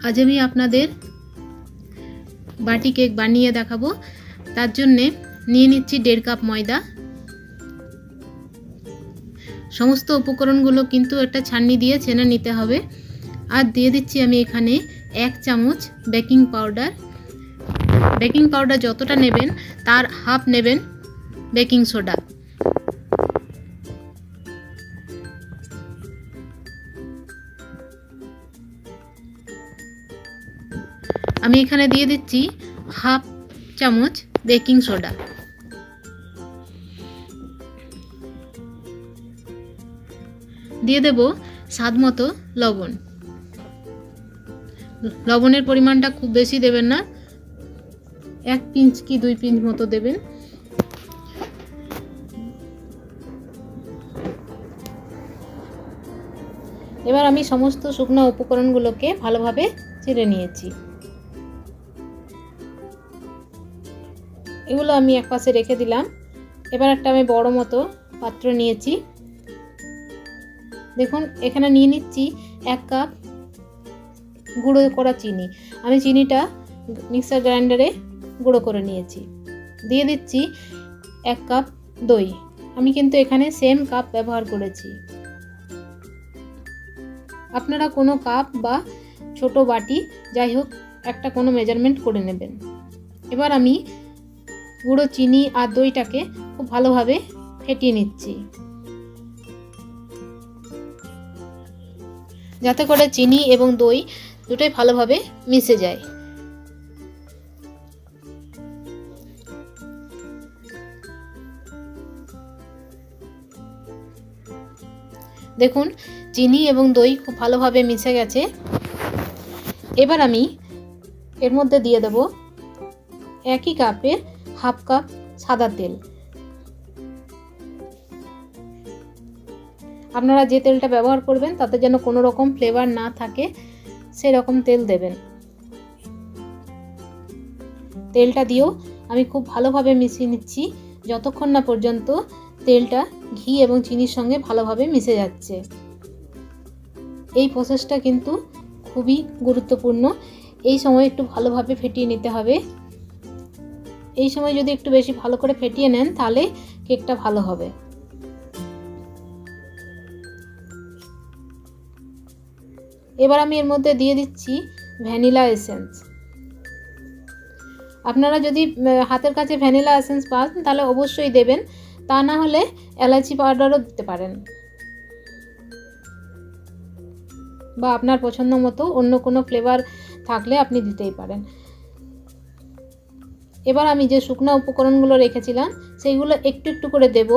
আজ আমি আপনাদের বাটি কেক বানিয়ে দেখাবো। তার জন্য নিয়ে নিচ্ছি 1.5 কাপ ময়দা। সমস্ত উপকরণগুলো কিন্তু একটা ছাঁকনি দিয়ে ছেনে নিতে হবে। আর দিয়ে দিচ্ছি আমি এখানে 1 চামচ বেকিং পাউডার। বেকিং পাউডার যতটা নেবেন তার হাফ নেবেন বেকিং সোডা। আমি এখানে দিয়ে দিচ্ছি হাফ চামচ বেকিং সোডা। দিয়ে দেব স্বাদ মতো লবণ। লবণের পরিমাণটা খুব বেশি দেবেন না, 1 পিঞ্চ কি 2 পিঞ্চ মতো দেবেন। এবার আমি সমস্ত শুকনো উপকরণগুলোকে ভালোভাবে চেড়ে নিয়েছি। এগুলো আমি একপাশে রেখে দিলাম। এবার একটা আমি বড় মতো পাত্র নিয়েছি। দেখুন এখানে নিয়ে নিচ্ছি 1 কাপ গুঁড়ো করা চিনি। আমি চিনিটা মিক্সার গ্রাইন্ডারে গুঁড়ো করে নিয়েছি। দিয়ে দিচ্ছি 1 কাপ দই। আমি কিন্তু এখানে সেম কাপ ব্যবহার করেছি। আপনারা কোনো কাপ বা ছোট বাটি যাই হোক একটা কোনো মেজারমেন্ট করে নেবেন। এবার আমি গুঁড়ো চিনি আর দইটাকে খুব ভালোভাবে ফেটিয়ে নিচ্ছি, যাতে করে চিনি এবং দই দুটোই ভালোভাবে মিশে যায়। দেখুন চিনি এবং দই খুব ভালোভাবে মিশে গেছে। এবার আমি এর মধ্যে দিয়ে দেব একই কাপের হাফ কাপ সাদা তেল। আপনারা যে তেলটা ব্যবহার করবেন তাতে যেন কোনো রকম ফ্লেভার না থাকে সেই রকম তেল দেবেন। তেলটা দিয়েও আমি খুব ভালোভাবে মিশিয়ে নিচ্ছি যতক্ষণ না পর্যন্ত তেলটা ঘি এবং চিনির সঙ্গে ভালোভাবে মিশে যাচ্ছে। এই প্রসেসটা কিন্তু খুবই গুরুত্বপূর্ণ। এই সময় একটু ভালোভাবে ফেটিয়ে নিতে হবে। এই সময় যদি একটু বেশি ভালো করে ফেটিয়ে নেন তাহলে কেকটা ভালো হবে। এবার আমি এর মধ্যে দিয়ে দিচ্ছি ভ্যানিলা এসেন্স। আপনারা যদি হাতের কাছে ভ্যানিলা এসেন্স পান তাহলে অবশ্যই দেবেন, তা না হলে এলাচি পাউডারও দিতে পারেন, বা আপনার পছন্দ মতো অন্য কোনো ফ্লেভার থাকলে আপনি দিতেই পারেন। এবার আমি যে শুকনো উপকরণগুলো রেখেছিলাম সেইগুলো একটু একটু করে দেব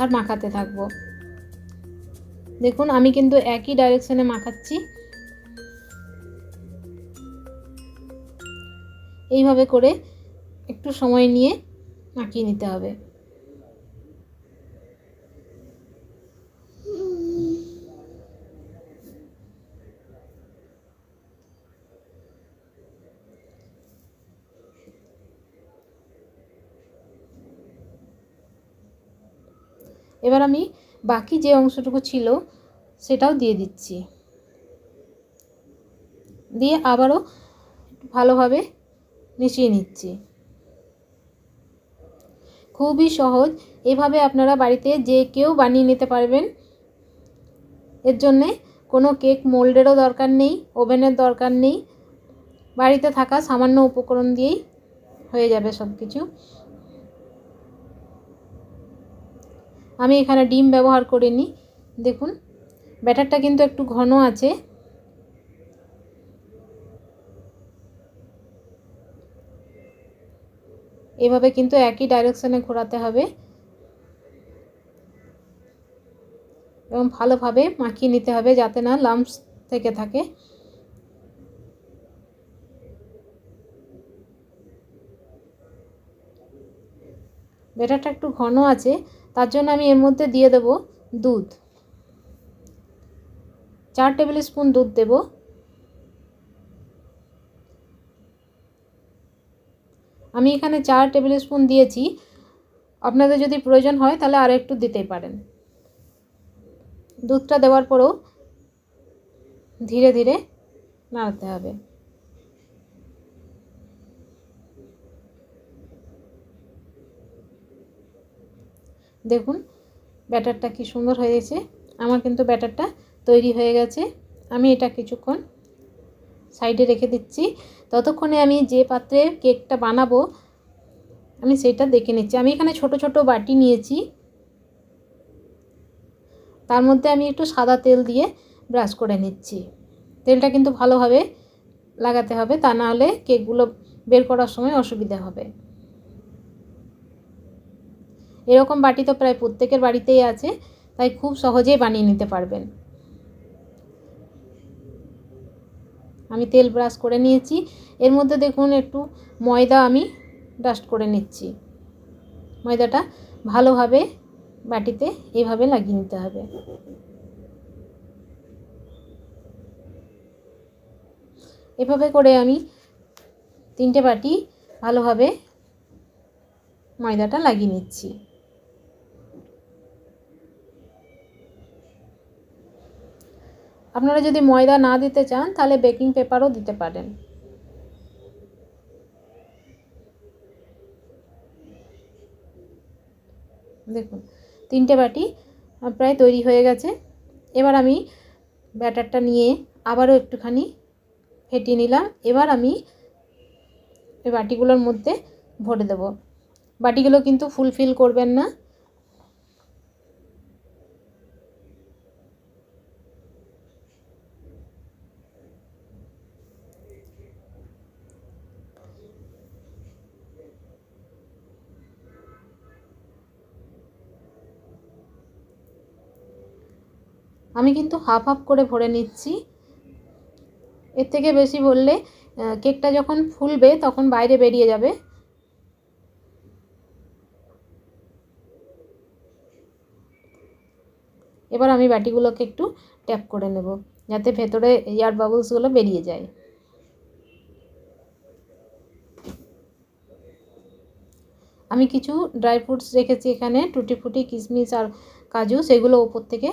আর মাখাতে থাকবো। দেখুন আমি কিন্তু একই ডাইরেকশনে মাখাচ্ছি। এইভাবে করে একটু সময় নিয়ে মাখিয়ে নিতে হবে। এবার আমি বাকি যে অংশটুকু ছিল সেটাও দিয়ে দিচ্ছি। দিয়ে আবারও ভালোভাবে মিশিয়ে নিচ্ছি। খুবই সহজ, এভাবে আপনারা বাড়িতে যে কেউ বানিয়ে নিতে পারবেন। এর জন্যে কোনো কেক মোল্ডেরও দরকার নেই, ওভেনের দরকার নেই। বাড়িতে থাকা সামান্য উপকরণ দিয়েই হয়ে যাবে সব কিছু। আমি এখানে ডিম ব্যবহার করিনি। দেখুন ব্যাটারটা কিন্তু একটু ঘন আছে। এভাবে কিন্তু একই ডাইরেকশনে ঘোরাতে হবে এবং ভালোভাবে মাখিয়ে নিতে হবে যাতে না লাম্পস থেকে থাকে। ব্যাটারটা একটু ঘন আছে, তার জন্য আমি এর মধ্যে দিয়ে দেব দুধ। 4 টেবিল স্পুন দুধ দেব। আমি এখানে 4 টেবিল স্পুন দিয়েছি, আপনাদের যদি প্রয়োজন হয় তাহলে আর একটু দিতেই পারেন। দুধটা দেওয়ার পরেও ধীরে ধীরে নাড়তে হবে। দেখুন ব্যাটারটা কি সুন্দর হয়েছে। আমার কিন্তু ব্যাটারটা তৈরি হয়ে গেছে। আমি এটা কিছুক্ষণ সাইডে রেখে দিচ্ছি। ততক্ষণে আমি যে পাত্রে কেকটা বানাবো আমি সেটা দেখে নিচ্ছি। আমি এখানে ছোট ছোট বাটি নিয়েছি, তার মধ্যে আমি একটু সাদা তেল দিয়ে ব্রাশ করে নিচ্ছি। তেলটা কিন্তু ভালোভাবে লাগাতে হবে, তা না হলে কেকগুলো বের করার সময় অসুবিধা হবে। এরকম বাটি তো প্রায় প্রত্যেকের বাড়িতেই আছে, তাই খুব সহজেই বানিয়ে নিতে পারবেন। আমি তেল ব্রাশ করে নিয়েছি। এর মধ্যে দেখুন একটু ময়দা আমি ডাস্ট করে নিচ্ছি। ময়দাটা ভালোভাবে বাটিতে এইভাবে লাগিয়ে নিতে হবে। এভাবে করে আমি 3টে বাটি ভালোভাবে ময়দাটা লাগিয়ে নিচ্ছি। আপনারা যদি ময়দা না দিতে চান তাহলে বেকিং পেপারও দিতে পারেন। দেখুন 3টে বাটি প্রায় তৈরি হয়ে গেছে। এবার আমি ব্যাটারটা নিয়ে আবারও একটুখানি ফেটিয়ে নিলাম। এবার আমি এই বাটিগুলোর মধ্যে ভরে দেব। বাটিগুলো কিন্তু ফুলফিল করবেন না। আমি কিন্তু হাফ হাফ করে ভরে নিচ্ছি। এর থেকে বেশি ভরলে কেকটা যখন ফুলবে তখন বাইরে বেরিয়ে যাবে। এবার আমি বাটিগুলোকে একটু ট্যাপ করে নেব যাতে ভেতরে এয়ার বাবলসগুলো বেরিয়ে যায়। আমি কিছু ড্রাই ফ্রুটস রেখেছি এখানে, টুটি ফুটি, কিশমিশ আর কাজু, সেগুলো ওপর থেকে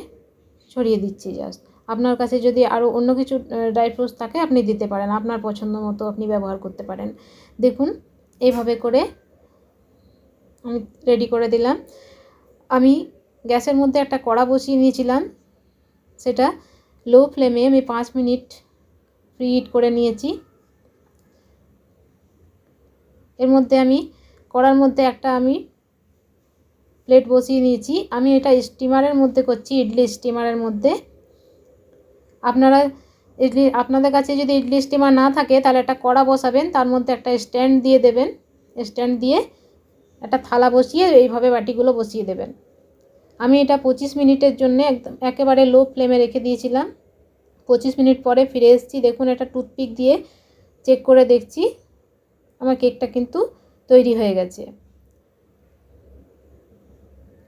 ছড়িয়ে দিচ্ছি জাস্ট। আপনার কাছে যদি আরও অন্য কিছু ড্রাই ফ্রুটস থাকে আপনি দিতে পারেন, আপনার পছন্দ মতো আপনি ব্যবহার করতে পারেন। দেখুন এইভাবে করে আমি রেডি করে দিলাম। আমি গ্যাসের মধ্যে একটা কড়া বসিয়ে নিয়েছিলাম, সেটা লো ফ্লেমে আমি 5 মিনিট প্রিহিট করে নিয়েছি। এর মধ্যে আমি কড়ার মধ্যে একটা আমি প্লেট বসিয়ে নিয়েছি। আমি এটা স্টিমারের মধ্যে করছি, ইডলি স্টিমারের মধ্যে। আপনাদের কাছে যদি ইডলি স্টিমার না থাকে তাহলে একটা কড়া বসাবেন, তার মধ্যে একটা স্ট্যান্ড দিয়ে দেবেন। স্ট্যান্ড দিয়ে একটা থালা বসিয়ে এইভাবে বাটিগুলো বসিয়ে দেবেন। আমি এটা 25 মিনিটের জন্য একেবারে লো ফ্লেমে রেখে দিয়েছিলাম। 25 মিনিট পরে ফিরে এসেছি। দেখুন এটা টুথপিক দিয়ে চেক করে দেখছি আমার কেকটা কিন্তু তৈরি হয়ে গেছে।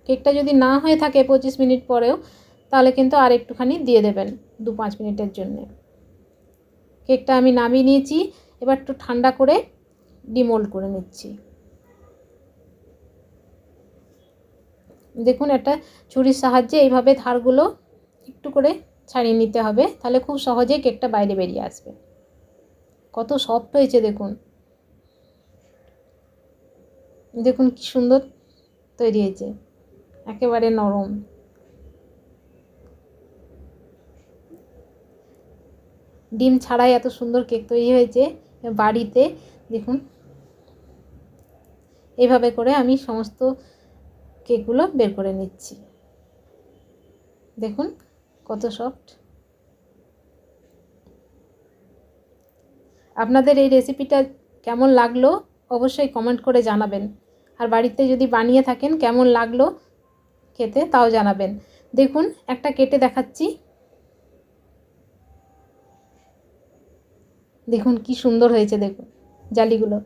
কেকটা যদি না হয়ে থাকে 25 মিনিট পরেও তাহলে কিন্তু আর একটুখানি দিয়ে দেবেন 2-5 মিনিটের জন্য। কেকটা আমি নামিয়ে নিয়েছি। এবার একটু ঠান্ডা করে ডিমোল্ড করে নিচ্ছি। দেখুন একটা ছুরির সাহায্যে এইভাবে ধারগুলো একটু করে ছাড়িয়ে নিতে হবে, তাহলে খুব সহজেই কেকটা বাইরে বেরিয়ে আসবে। কত সফট হয়েছে দেখুন। দেখুন কি সুন্দর তৈরি হয়েছে, একেবারে নরম। ডিম ছাড়াই এত সুন্দর কেক তৈরি হয়েছে বাড়িতে। দেখুন এইভাবে করে আমি সমস্ত কেকগুলো বের করে নিচ্ছি। দেখুন কত সফট। আপনাদের এই রেসিপিটা কেমন লাগলো অবশ্যই কমেন্ট করে জানাবেন। আর বাড়িতে যদি বানিয়ে থাকেন কেমন লাগলো খেতে তাও জানাবেন। দেখুন একটা কেটে দেখাচ্ছি। দেখুন কি সুন্দর হয়েছে, দেখুন জালিগুলো।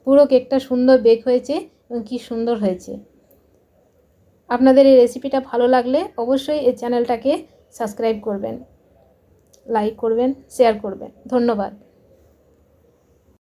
পুরো কেকটা সুন্দর বেক হয়েছে এবং কি সুন্দর হয়েছে। আপনাদের এই রেসিপিটা ভালো লাগলে অবশ্যই এই চ্যানেলটাকে সাবস্ক্রাইব করবেন, লাইক করবেন, শেয়ার করবেন। ধন্যবাদ।